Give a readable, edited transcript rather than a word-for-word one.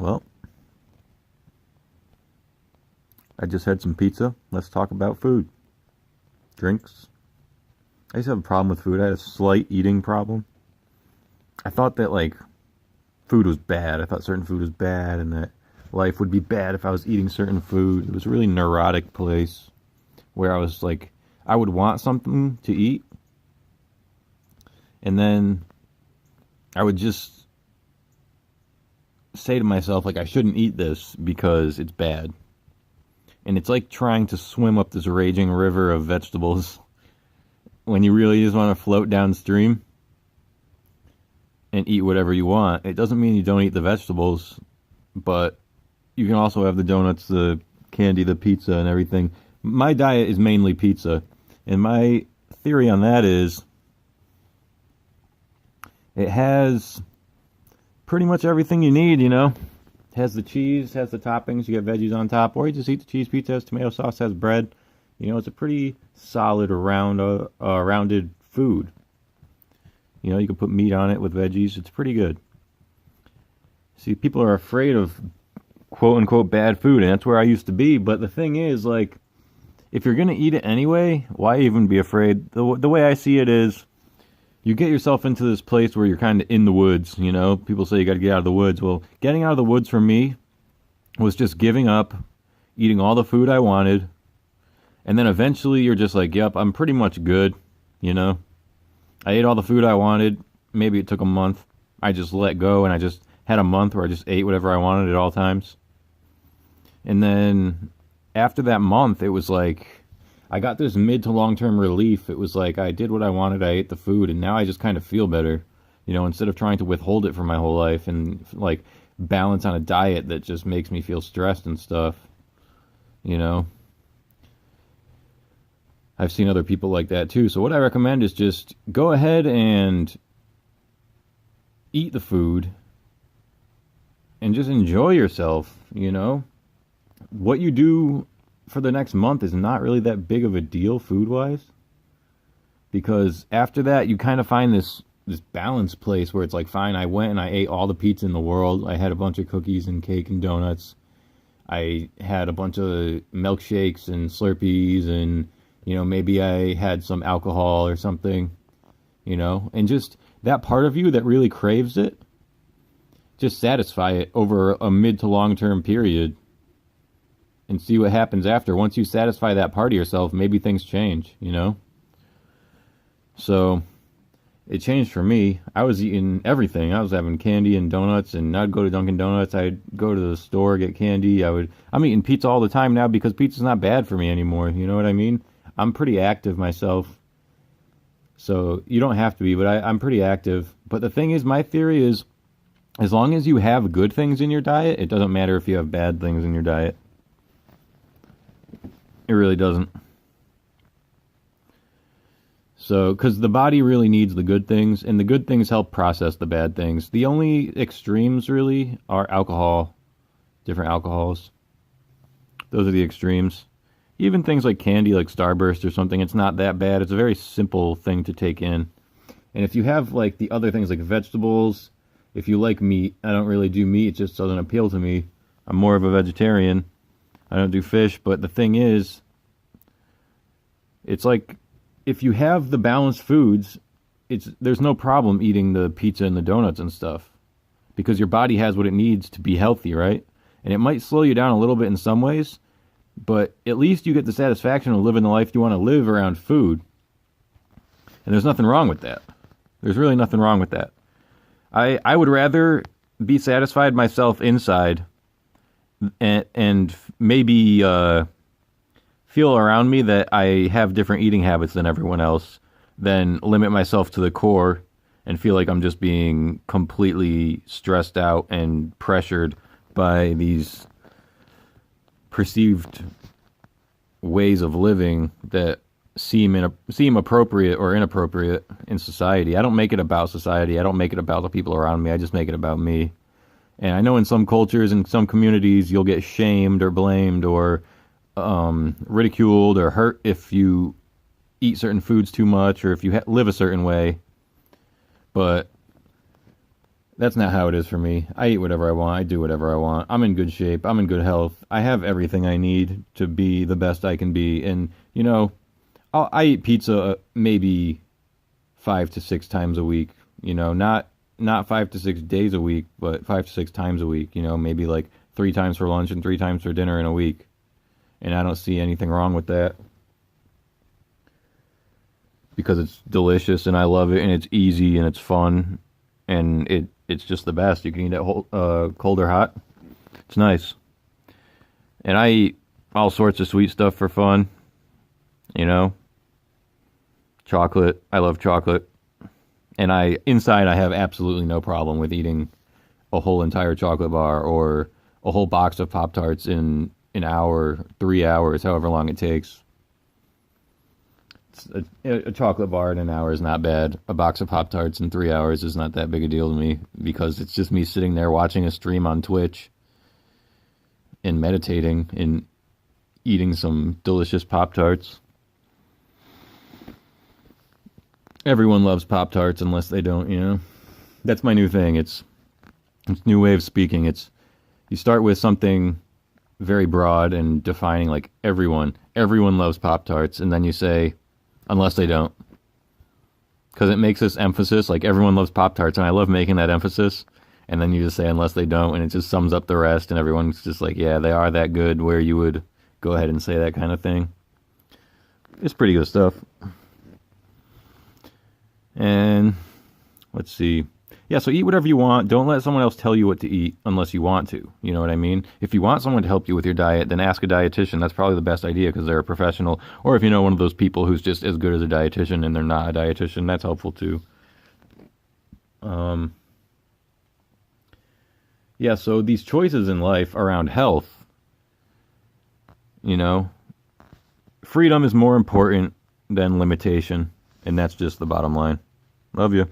Well, I just had some pizza. Let's talk about food. Drinks. I used to have a problem with food. I had a slight eating problem. I thought that, like, food was bad. I thought certain food was bad and that life would be bad if I was eating certain food. It was a really neurotic place where I was like, I would want something to eat, and then I would just say to myself, like, I shouldn't eat this because it's bad. And it's like trying to swim up this raging river of vegetables when you really just want to float downstream and eat whatever you want. It doesn't mean you don't eat the vegetables, but you can also have the donuts, the candy, the pizza, and everything. My diet is mainly pizza, and my theory on that is it has pretty much everything you need, you know? It has the cheese, has the toppings, you get veggies on top, or you just eat the cheese pizza, has tomato sauce, has bread. You know, it's a pretty solid, rounded food. You know, you can put meat on it with veggies. It's pretty good. See, people are afraid of quote-unquote bad food, and that's where I used to be. But the thing is, like, if you're going to eat it anyway, why even be afraid? The way I see it is, you get yourself into this place where you're kind of in the woods, you know? People say you got to get out of the woods. Well, getting out of the woods for me was just giving up, eating all the food I wanted, and then eventually you're just like, yep, I'm pretty much good, you know? I ate all the food I wanted. Maybe it took a month. I just let go, and I just had a month where I just ate whatever I wanted at all times. And then after that month, it was like I got this mid to long-term relief. It was like I did what I wanted, I ate the food, and now I just kind of feel better. You know, instead of trying to withhold it for my whole life and, like, balance on a diet that just makes me feel stressed and stuff. You know? I've seen other people like that too. So what I recommend is just go ahead and eat the food and just enjoy yourself, you know? What you do for the next month is not really that big of a deal food-wise, because after that you kind of find this balanced place where it's like, fine, I went and I ate all the pizza in the world. I had a bunch of cookies and cake and donuts. I had a bunch of milkshakes and Slurpees, and, you know, maybe I had some alcohol or something, you know, and just that part of you that really craves it, just satisfy it over a mid to long-term period and see what happens after. Once you satisfy that part of yourself, maybe things change, you know? So it changed for me. I was eating everything. I was having candy and donuts, and I'd go to Dunkin' Donuts. I'd go to the store, get candy. I'm eating pizza all the time now because pizza's not bad for me anymore. You know what I mean? I'm pretty active myself. So you don't have to be, but I'm pretty active. But the thing is, my theory is, as long as you have good things in your diet, it doesn't matter if you have bad things in your diet. It really doesn't. So, because the body really needs the good things, and the good things help process the bad things. The only extremes, really, are alcohol. Different alcohols. Those are the extremes. Even things like candy, like Starburst or something, it's not that bad. It's a very simple thing to take in. And if you have, like, the other things like vegetables, if you like meat, I don't really do meat, it just doesn't appeal to me. I'm more of a vegetarian. I don't do fish, but the thing is, it's like, if you have the balanced foods, there's no problem eating the pizza and the donuts and stuff, because your body has what it needs to be healthy, right? And it might slow you down a little bit in some ways, but at least you get the satisfaction of living the life you want to live around food. And there's nothing wrong with that. There's really nothing wrong with that. I would rather be satisfied myself inside and maybe feel around me that I have different eating habits than everyone else than limit myself to the core and feel like I'm just being completely stressed out and pressured by these perceived ways of living that seem appropriate or inappropriate in society. I don't make it about society. I don't make it about the people around me. I just make it about me. And I know in some cultures and some communities you'll get shamed or blamed or ridiculed or hurt if you eat certain foods too much or if you live a certain way. But That's not how it is for me. I eat whatever I want. I do whatever I want. I'm in good shape. I'm in good health. I have everything I need to be the best I can be. And, you know, I eat pizza maybe 5 to 6 times a week. You know, not 5 to 6 days a week, but 5 to 6 times a week. You know, maybe like 3 times for lunch and 3 times for dinner in a week. And I don't see anything wrong with that because it's delicious and I love it and it's easy and it's fun and it's just the best. You can eat it cold or hot. It's nice. And I eat all sorts of sweet stuff for fun. You know, chocolate. I love chocolate. And inside I have absolutely no problem with eating a whole entire chocolate bar or a whole box of Pop-Tarts in an hour, 3 hours, however long it takes. A chocolate bar in an hour is not bad. A box of Pop-Tarts in 3 hours is not that big a deal to me because it's just me sitting there watching a stream on Twitch and meditating and eating some delicious Pop-Tarts. Everyone loves Pop-Tarts unless they don't, you know. That's my new thing. It's new way of speaking. It's you start with something very broad and defining like everyone loves Pop-Tarts, and then you say unless they don't. Because it makes this emphasis, like everyone loves Pop-Tarts, and I love making that emphasis. And then you just say unless they don't, and it just sums up the rest, and everyone's just like, yeah, they are that good, where you would go ahead and say that kind of thing. It's pretty good stuff. And let's see. Yeah, so eat whatever you want. Don't let someone else tell you what to eat unless you want to. You know what I mean? If you want someone to help you with your diet, then ask a dietitian. That's probably the best idea because they're a professional. Or if you know one of those people who's just as good as a dietitian and they're not a dietitian, that's helpful too. Yeah, so these choices in life around health, you know, freedom is more important than limitation. And that's just the bottom line. Love you.